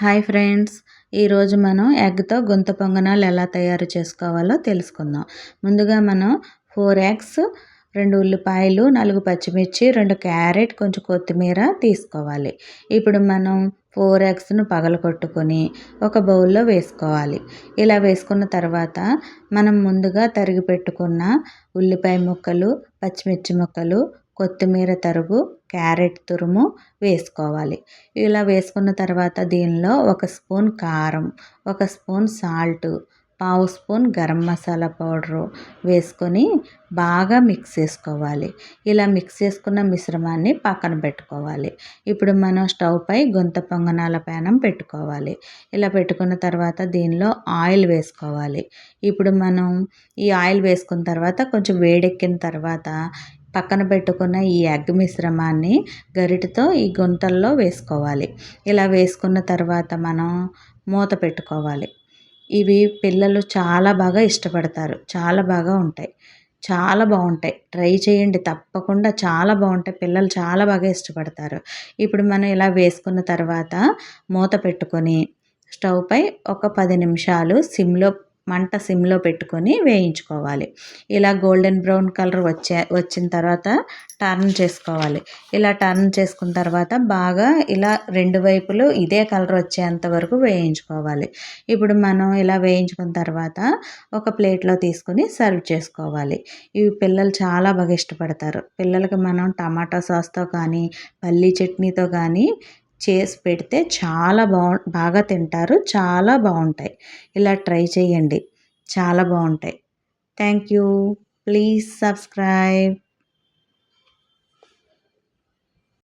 Hi friends, ఈరోజు మనం ఎగ్తో గుంత పొంగనాలు ఎలా తయారు చేసుకోవాలో తెలుసుకుందాం. ముందుగా మనం 4 ఎగ్స్, 2 ఉల్లిపాయలు, 4 పచ్చిమిర్చి, 2 క్యారెట్, కొంచెం కొత్తిమీర తీసుకోవాలి. ఇప్పుడు మనం 4 ఎగ్స్ను పగలగొట్టుకొని ఒక బౌల్లో వేసుకోవాలి. ఇలా వేసుకున్న తర్వాత మనం ముందుగా తరిగి పెట్టుకున్న ఉల్లిపాయ ముక్కలు, పచ్చిమిర్చి ముక్కలు, కొత్తిమీర తరుగు, క్యారెట్ తురుము వేసుకోవాలి. ఇలా వేసుకున్న తర్వాత దీనిలో 1 స్పూన్ కారం, 1 స్పూన్ సాల్టు, పావు స్పూన్ గరం మసాలా పౌడరు వేసుకొని బాగా మిక్స్ చేసుకోవాలి. ఇలా మిక్స్ చేసుకున్న మిశ్రమాన్ని పక్కన పెట్టుకోవాలి. ఇప్పుడు మనం స్టవ్ పై గుంత పొంగనాల పేనం పెట్టుకోవాలి. ఇలా పెట్టుకున్న తర్వాత దీనిలో ఆయిల్ వేసుకోవాలి. ఇప్పుడు మనం ఈ ఆయిల్ వేసుకున్న తర్వాత కొంచెం వేడెక్కిన తర్వాత పక్కన పెట్టుకున్న ఈ ఎగ్ మిశ్రమాన్ని గరిటెతో ఈ గుంటల్లో వేసుకోవాలి. ఇలా వేసుకున్న తర్వాత మనం మూత పెట్టుకోవాలి. ఇవి పిల్లలు చాలా బాగా ఇష్టపడతారు. చాలా బాగా ఉంటాయి. చాలా బాగుంటాయి. ట్రై చేయండి తప్పకుండా, చాలా బాగుంటాయి. పిల్లలు చాలా బాగా ఇష్టపడతారు. ఇప్పుడు మనం ఇలా వేసుకున్న తర్వాత మూత పెట్టుకొని స్టవ్ పై ఒక 10 నిమిషాలు మంట సిమ్లో పెట్టుకొని వేయించుకోవాలి. ఇలా గోల్డెన్ బ్రౌన్ కలర్ వచ్చిన తర్వాత టర్న్ చేసుకోవాలి. ఇలా టర్న్ చేసుకున్న తర్వాత బాగా ఇలా 2 వైపులు ఇదే కలర్ వచ్చేంత వరకు వేయించుకోవాలి. ఇప్పుడు మనం ఇలా వేయించుకున్న తర్వాత ఒక ప్లేట్లో తీసుకొని సర్వ్ చేసుకోవాలి. ఇవి పిల్లలు చాలా బాగా ఇష్టపడతారు. పిల్లలకి మనం టమాటా సాస్తో కానీ పల్లీ చట్నీతో కానీ చేసి పెడితే చాలా బాగా తింటారు. చాలా బాగుంటాయి. ఇలా ట్రై చేయండి. చాలా బాగుంటాయి. Thank you. Please subscribe.